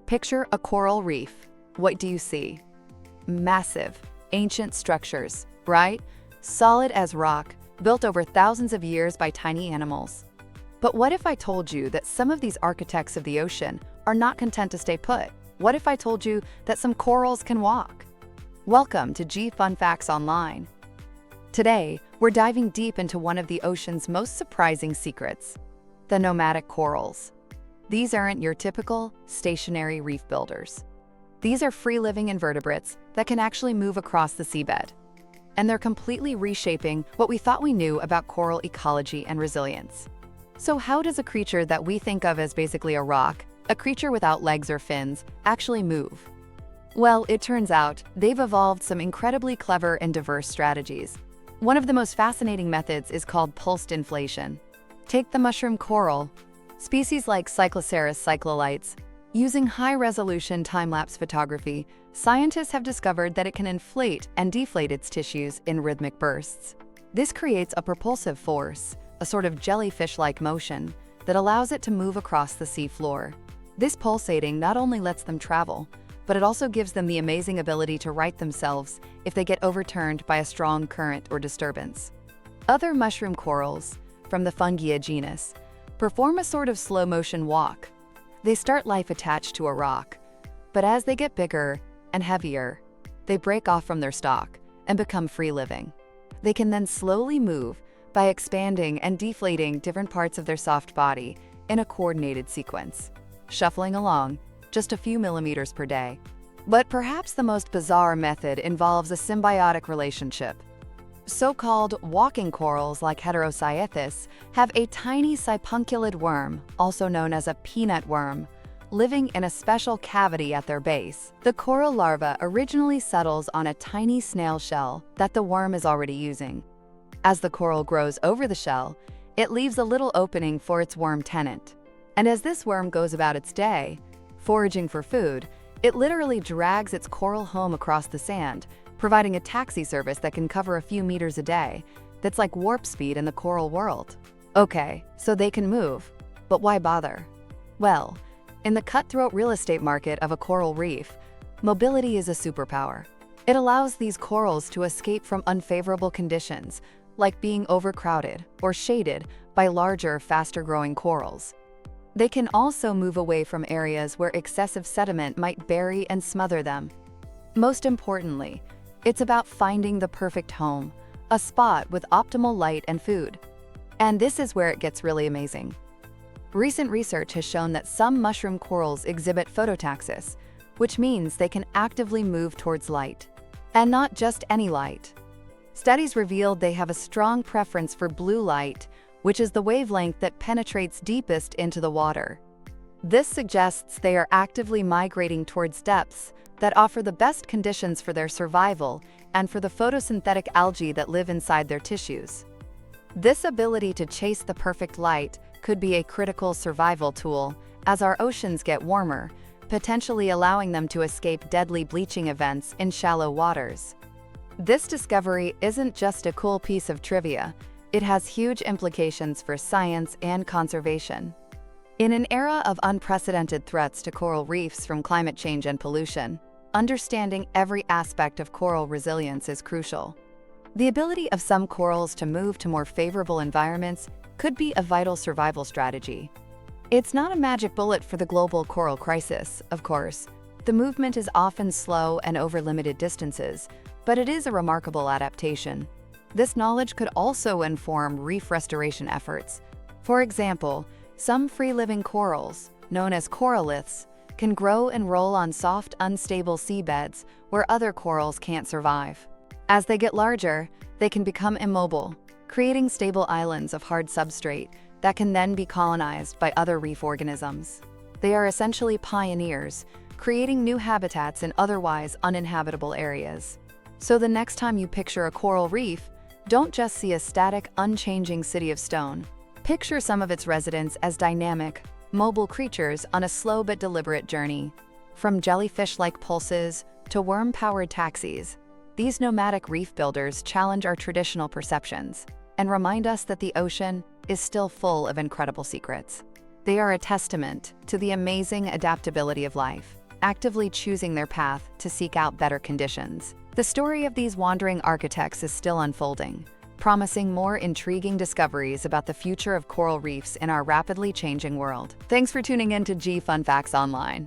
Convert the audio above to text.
Picture a coral reef. What do you see? Massive, ancient structures, right? Solid as rock, built over thousands of years by tiny animals. But what if I told you that some of these architects of the ocean are not content to stay put? What if I told you that some corals can walk? Welcome to G Fun Facts Online. Today, we're diving deep into one of the ocean's most surprising secrets, the nomadic corals. These aren't your typical, stationary reef builders. These are free-living invertebrates that can actually move across the seabed. And they're completely reshaping what we thought we knew about coral ecology and resilience. So how does a creature that we think of as basically a rock, a creature without legs or fins, actually move? Well, it turns out they've evolved some incredibly clever and diverse strategies. One of the most fascinating methods is called pulsed inflation. Take the mushroom coral. Species like Cycloceras cyclolites. Using high-resolution time-lapse photography, scientists have discovered that it can inflate and deflate its tissues in rhythmic bursts. This creates a propulsive force, a sort of jellyfish-like motion, that allows it to move across the sea floor. This pulsating not only lets them travel, but it also gives them the amazing ability to right themselves if they get overturned by a strong current or disturbance. Other mushroom corals, from the Fungia genus, perform a sort of slow-motion walk. They start life attached to a rock, but as they get bigger and heavier, they break off from their stalk and become free-living. They can then slowly move by expanding and deflating different parts of their soft body in a coordinated sequence, shuffling along just a few millimeters per day. But perhaps the most bizarre method involves a symbiotic relationship. So-called walking corals like Heterocyethus have a tiny sipunculid worm, also known as a peanut worm, living in a special cavity at their base. The coral larva originally settles on a tiny snail shell that the worm is already using. As the coral grows over the shell, it leaves a little opening for its worm tenant. And as this worm goes about its day, foraging for food, it literally drags its coral home across the sand, providing a taxi service that can cover a few meters a day. That's like warp speed in the coral world. Okay, so they can move, but why bother? Well, in the cutthroat real estate market of a coral reef, mobility is a superpower. It allows these corals to escape from unfavorable conditions, like being overcrowded or shaded by larger, faster-growing corals. They can also move away from areas where excessive sediment might bury and smother them. Most importantly, it's about finding the perfect home, a spot with optimal light and food. And this is where it gets really amazing. Recent research has shown that some mushroom corals exhibit phototaxis, which means they can actively move towards light. And not just any light. Studies revealed they have a strong preference for blue light, which is the wavelength that penetrates deepest into the water. This suggests they are actively migrating towards depths that offer the best conditions for their survival and for the photosynthetic algae that live inside their tissues. This ability to chase the perfect light could be a critical survival tool as our oceans get warmer, potentially allowing them to escape deadly bleaching events in shallow waters. This discovery isn't just a cool piece of trivia, it has huge implications for science and conservation. In an era of unprecedented threats to coral reefs from climate change and pollution, understanding every aspect of coral resilience is crucial. The ability of some corals to move to more favorable environments could be a vital survival strategy. It's not a magic bullet for the global coral crisis, of course. The movement is often slow and over limited distances, but it is a remarkable adaptation. This knowledge could also inform reef restoration efforts. For example, some free-living corals, known as coralliths, can grow and roll on soft, unstable seabeds where other corals can't survive. As they get larger, they can become immobile, creating stable islands of hard substrate that can then be colonized by other reef organisms. They are essentially pioneers, creating new habitats in otherwise uninhabitable areas. So the next time you picture a coral reef, don't just see a static, unchanging city of stone. Picture some of its residents as dynamic, mobile creatures on a slow but deliberate journey. From jellyfish-like pulses to worm-powered taxis, these nomadic reef builders challenge our traditional perceptions and remind us that the ocean is still full of incredible secrets. They are a testament to the amazing adaptability of life, actively choosing their path to seek out better conditions. The story of these wandering architects is still unfolding, promising more intriguing discoveries about the future of coral reefs in our rapidly changing world. Thanks for tuning in to G Fun Facts Online.